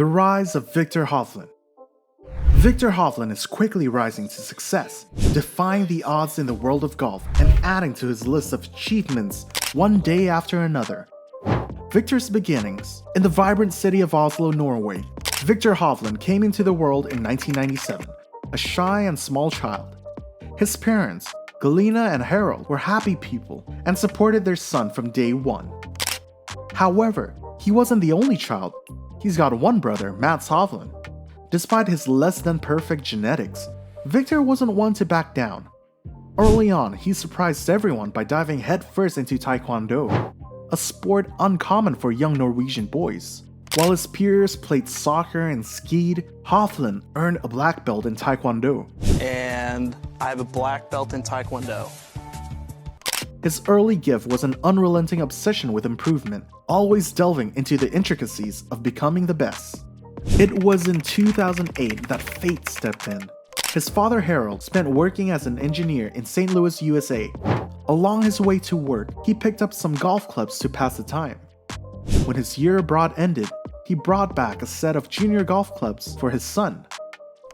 The rise of Viktor Hovland. Viktor Hovland is quickly rising to success, defying the odds in the world of golf and adding to his list of achievements one day after another. Viktor's beginnings. In the vibrant city of Oslo, Norway, Viktor Hovland came into the world in 1997, a shy and small child. His parents, Galina and Harold, were happy people and supported their son from day one. However, he wasn't the only child. He's got one brother, Mats Hovland. Despite his less than perfect genetics, Viktor wasn't one to back down. Early on, he surprised everyone by diving headfirst into taekwondo, a sport uncommon for young Norwegian boys. While his peers played soccer and skied, Hovland earned a black belt in taekwondo. And I have a black belt in taekwondo. His early gift was an unrelenting obsession with improvement, always delving into the intricacies of becoming the best. It was in 2008 that fate stepped in. His father Harold spent working as an engineer in St. Louis, USA. Along his way to work, he picked up some golf clubs to pass the time. When his year abroad ended, he brought back a set of junior golf clubs for his son.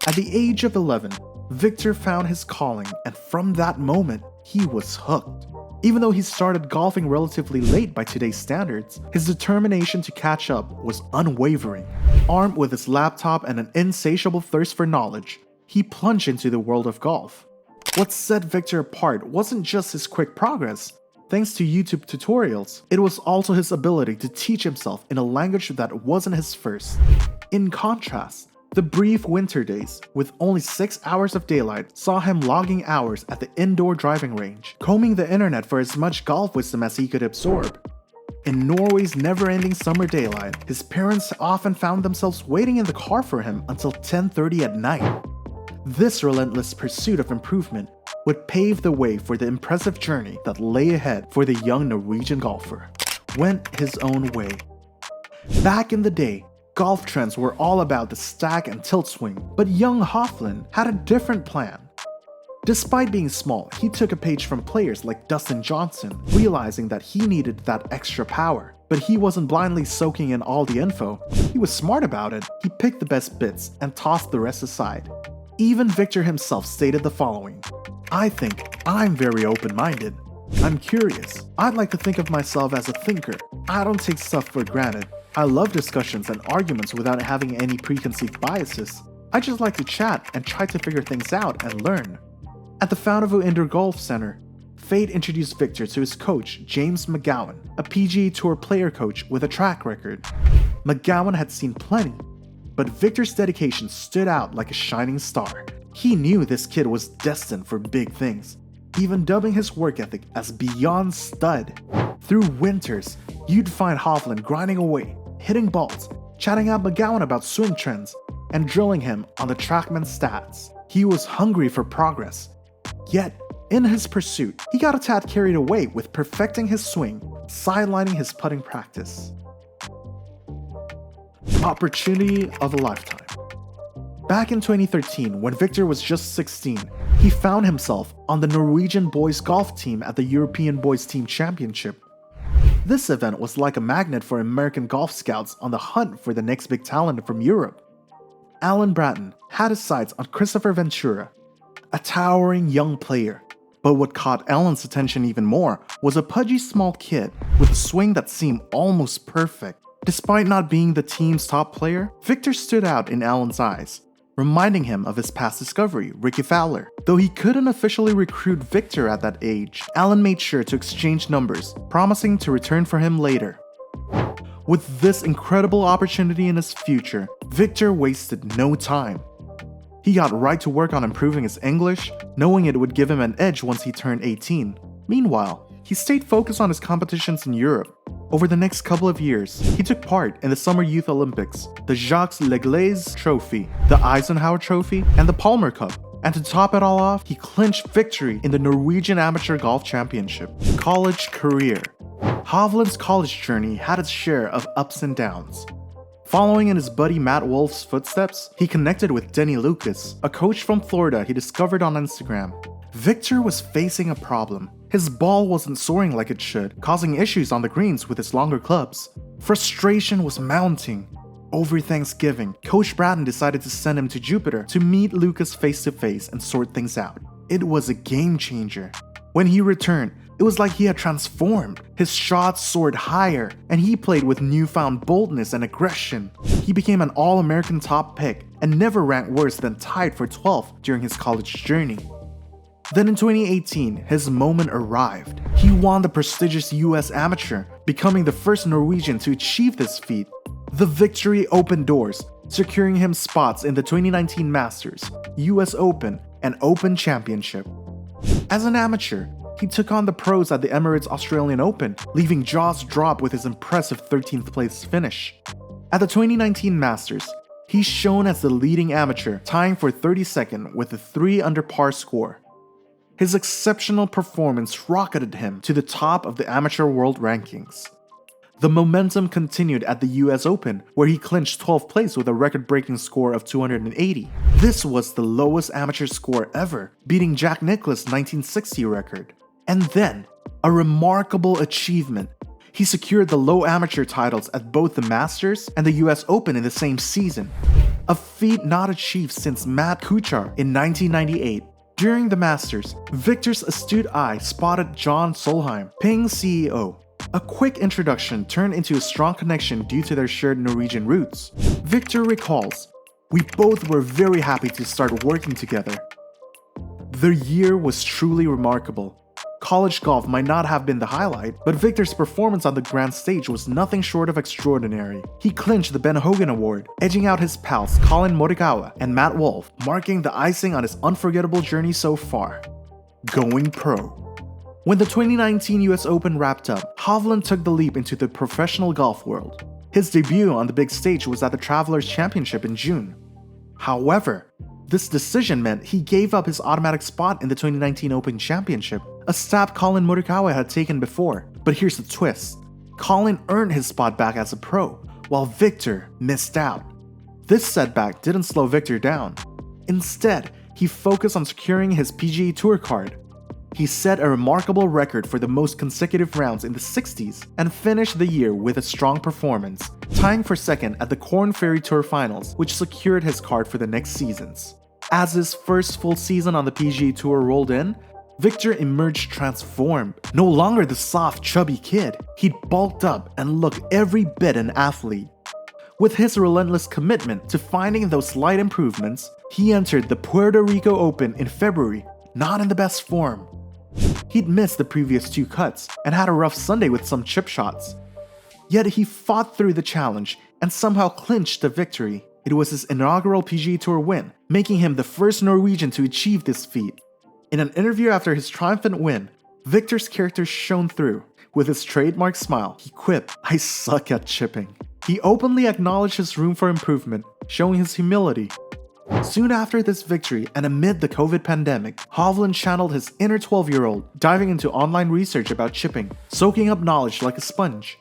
At the age of 11, Viktor found his calling, and from that moment, he was hooked. Even though he started golfing relatively late by today's standards, his determination to catch up was unwavering. Armed with his laptop and an insatiable thirst for knowledge, he plunged into the world of golf. What set Viktor apart wasn't just his quick progress. Thanks to YouTube tutorials, it was also his ability to teach himself in a language that wasn't his first. In contrast, the brief winter days, with only 6 hours of daylight, saw him logging hours at the indoor driving range, combing the internet for as much golf wisdom as he could absorb. In Norway's never-ending summer daylight, his parents often found themselves waiting in the car for him until 10:30 at night. This relentless pursuit of improvement would pave the way for the impressive journey that lay ahead for the young Norwegian golfer. Went his own way. Back in the day, golf trends were all about the stack and tilt swing, but young Hovland had a different plan. Despite being small, he took a page from players like Dustin Johnson, realizing that he needed that extra power. But he wasn't blindly soaking in all the info. He was smart about it. He picked the best bits and tossed the rest aside. Even Viktor himself stated the following: "I think I'm very open-minded. I'm curious. I'd like to think of myself as a thinker. I don't take stuff for granted. I love discussions and arguments without having any preconceived biases. I just like to chat and try to figure things out and learn." At the Fountainville Indoor Golf Center, fate introduced Viktor to his coach, James McGowan, a PGA Tour player coach with a track record. McGowan had seen plenty, but Viktor's dedication stood out like a shining star. He knew this kid was destined for big things, even dubbing his work ethic as beyond stud. Through winters, you'd find Hovland grinding away, hitting balls, chatting out McGowan about swing trends, and drilling him on the TrackMan stats. He was hungry for progress. Yet, in his pursuit, he got a tad carried away with perfecting his swing, sidelining his putting practice. Opportunity of a lifetime. Back in 2013, when Viktor was just 16, he found himself on the Norwegian boys golf team at the European Boys Team Championship. This event was like a magnet for American golf scouts on the hunt for the next big talent from Europe. Alan Bratton had his sights on Christopher Ventura, a towering young player. But what caught Alan's attention even more was a pudgy small kid with a swing that seemed almost perfect. Despite not being the team's top player, Viktor stood out in Alan's eyes, reminding him of his past discovery, Ricky Fowler. Though he couldn't officially recruit Viktor at that age, Alan made sure to exchange numbers, promising to return for him later. With this incredible opportunity in his future, Viktor wasted no time. He got right to work on improving his English, knowing it would give him an edge once he turned 18. Meanwhile, he stayed focused on his competitions in Europe. Over the next couple of years, he took part in the Summer Youth Olympics, the Jacques Leglaise Trophy, the Eisenhower Trophy, and the Palmer Cup. And to top it all off, he clinched victory in the Norwegian Amateur Golf Championship. College career. Hovland's college journey had its share of ups and downs. Following in his buddy Matt Wolf's footsteps, he connected with Denny Lucas, a coach from Florida he discovered on Instagram. Viktor was facing a problem. His ball wasn't soaring like it should, causing issues on the greens with his longer clubs. Frustration was mounting. Over Thanksgiving, Coach Braden decided to send him to Jupiter to meet Lucas face to face and sort things out. It was a game changer. When he returned, it was like he had transformed. His shots soared higher, and he played with newfound boldness and aggression. He became an All-American top pick and never ranked worse than tied for 12th during his college journey. Then in 2018, his moment arrived. He won the prestigious US Amateur, becoming the first Norwegian to achieve this feat. The victory opened doors, securing him spots in the 2019 Masters, US Open, and Open Championship. As an amateur, he took on the pros at the Emirates Australian Open, leaving jaws dropped with his impressive 13th place finish. At the 2019 Masters, he's shown as the leading amateur, tying for 32nd with a 3 under par score. His exceptional performance rocketed him to the top of the amateur world rankings. The momentum continued at the US Open, where he clinched 12th place with a record-breaking score of 280. This was the lowest amateur score ever, beating Jack Nicklaus' 1960 record. And then, a remarkable achievement. He secured the low amateur titles at both the Masters and the US Open in the same season, a feat not achieved since Matt Kuchar in 1998. During the Masters, Viktor's astute eye spotted John Solheim, Ping's CEO. A quick introduction turned into a strong connection due to their shared Norwegian roots. Viktor recalls, "We both were very happy to start working together." The year was truly remarkable. College golf might not have been the highlight, but Viktor's performance on the grand stage was nothing short of extraordinary. He clinched the Ben Hogan Award, edging out his pals Colin Morikawa and Matt Wolff, marking the icing on his unforgettable journey so far. Going pro. When the 2019 US Open wrapped up, Hovland took the leap into the professional golf world. His debut on the big stage was at the Travelers Championship in June. However, this decision meant he gave up his automatic spot in the 2019 Open Championship, a step Colin Morikawa had taken before. But here's the twist. Colin earned his spot back as a pro, while Viktor missed out. This setback didn't slow Viktor down. Instead, he focused on securing his PGA Tour card. He set a remarkable record for the most consecutive rounds in the 60s and finished the year with a strong performance, tying for second at the Korn Ferry Tour Finals, which secured his card for the next seasons. As his first full season on the PGA Tour rolled in, Viktor emerged transformed. No longer the soft, chubby kid, he'd bulked up and looked every bit an athlete. With his relentless commitment to finding those slight improvements, he entered the Puerto Rico Open in February, not in the best form. He'd missed the previous 2 cuts and had a rough Sunday with some chip shots. Yet he fought through the challenge and somehow clinched the victory. It was his inaugural PGA Tour win, making him the first Norwegian to achieve this feat. In an interview after his triumphant win, Viktor's character shone through. With his trademark smile, he quipped, "I suck at chipping." He openly acknowledged his room for improvement, showing his humility. Soon after this victory and amid the COVID pandemic, Hovland channeled his inner 12-year-old, diving into online research about chipping, soaking up knowledge like a sponge.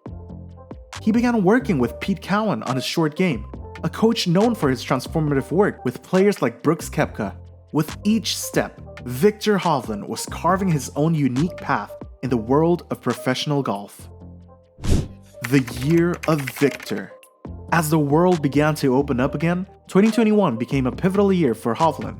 He began working with Pete Cowan on his short game, a coach known for his transformative work with players like Brooks Koepka. With each step, Viktor Hovland was carving his own unique path in the world of professional golf. The year of Viktor. As the world began to open up again, 2021 became a pivotal year for Hovland.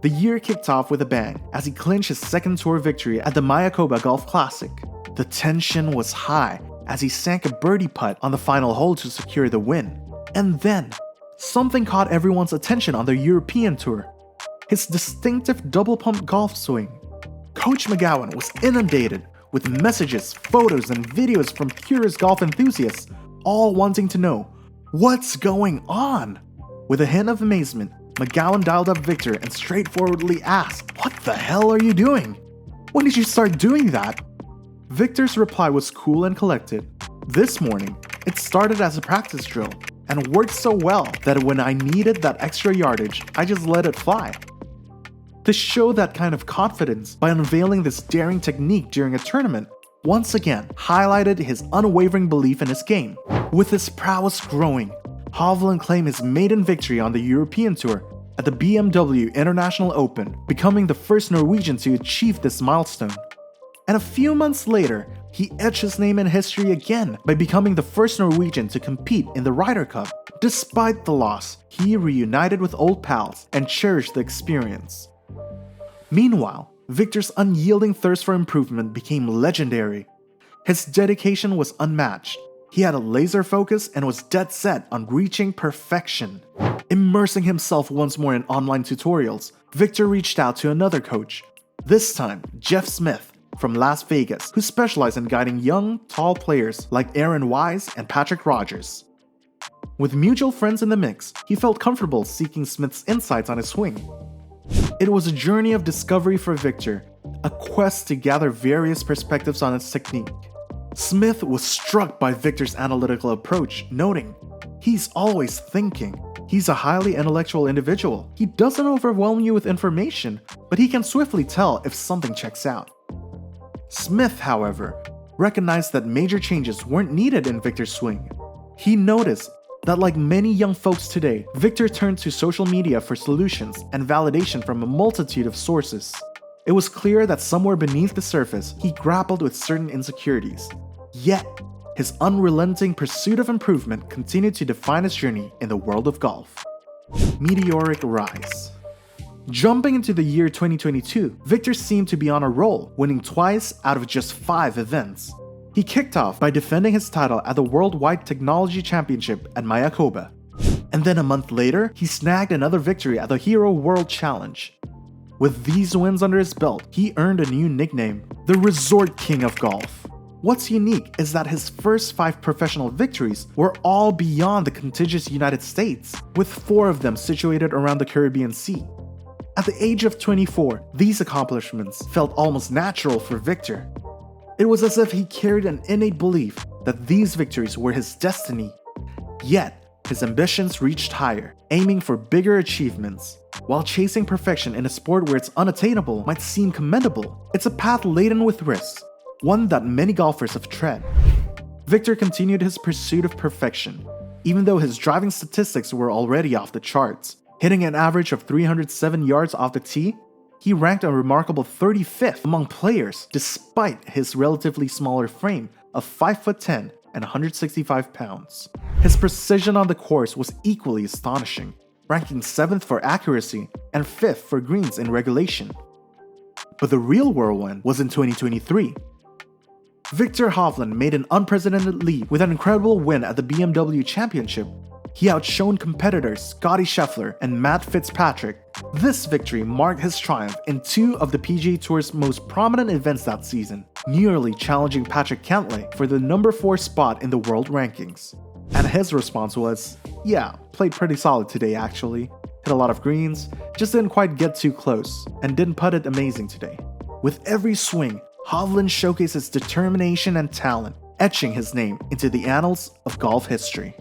The year kicked off with a bang as he clinched his second tour victory at the Mayakoba Golf Classic. The tension was high as he sank a birdie putt on the final hole to secure the win. And then, something caught everyone's attention on the European Tour. His distinctive double pump golf swing. Coach McGowan was inundated with messages, photos, and videos from curious golf enthusiasts, all wanting to know, what's going on? With a hint of amazement, McGowan dialed up Viktor and straightforwardly asked, "What the hell are you doing? When did you start doing that?" Viktor's reply was cool and collected. "This morning, it started as a practice drill and worked so well that when I needed that extra yardage, I just let it fly." To show that kind of confidence by unveiling this daring technique during a tournament once again highlighted his unwavering belief in his game. With his prowess growing, Hovland claimed his maiden victory on the European Tour at the BMW International Open, becoming the first Norwegian to achieve this milestone. And a few months later, he etched his name in history again by becoming the first Norwegian to compete in the Ryder Cup. Despite the loss, he reunited with old pals and cherished the experience. Meanwhile, Viktor's unyielding thirst for improvement became legendary. His dedication was unmatched. He had a laser focus and was dead set on reaching perfection. Immersing himself once more in online tutorials, Viktor reached out to another coach, this time Jeff Smith from Las Vegas, who specialized in guiding young, tall players like Aaron Wise and Patrick Rogers. With mutual friends in the mix, he felt comfortable seeking Smith's insights on his swing. It was a journey of discovery for Viktor, a quest to gather various perspectives on his technique. Smith was struck by Viktor's analytical approach, noting, "He's always thinking. He's a highly intellectual individual. He doesn't overwhelm you with information, but he can swiftly tell if something checks out." Smith, however, recognized that major changes weren't needed in Viktor's swing. He noticed that like many young folks today, Viktor turned to social media for solutions and validation from a multitude of sources. It was clear that somewhere beneath the surface, he grappled with certain insecurities. Yet, his unrelenting pursuit of improvement continued to define his journey in the world of golf. Meteoric rise. Jumping into the year 2022, Viktor seemed to be on a roll, winning twice out of just 5 events. He kicked off by defending his title at the Worldwide Technology Championship at Mayakoba. And then a month later, he snagged another victory at the Hero World Challenge. With these wins under his belt, he earned a new nickname, the Resort King of Golf. What's unique is that his first 5 professional victories were all beyond the contiguous United States, with 4 of them situated around the Caribbean Sea. At the age of 24, these accomplishments felt almost natural for Viktor. It was as if he carried an innate belief that these victories were his destiny. Yet, his ambitions reached higher, aiming for bigger achievements. While chasing perfection in a sport where it's unattainable might seem commendable, it's a path laden with risks, one that many golfers have tread. Viktor continued his pursuit of perfection, even though his driving statistics were already off the charts. Hitting an average of 307 yards off the tee, he ranked a remarkable 35th among players despite his relatively smaller frame of 5'10" and 165 pounds. His precision on the course was equally astonishing, ranking 7th for accuracy and 5th for greens in regulation. But the real whirlwind was in 2023. Viktor Hovland made an unprecedented leap with an incredible win at the BMW Championship. He outshone competitors Scottie Scheffler and Matt Fitzpatrick. This victory marked his triumph in 2 of the PGA Tour's most prominent events that season, nearly challenging Patrick Cantlay for the number 4 spot in the world rankings. And his response was, "Yeah, played pretty solid today actually. Hit a lot of greens, just didn't quite get too close, and didn't putt it amazing today." With every swing, Hovland showcased his determination and talent, etching his name into the annals of golf history.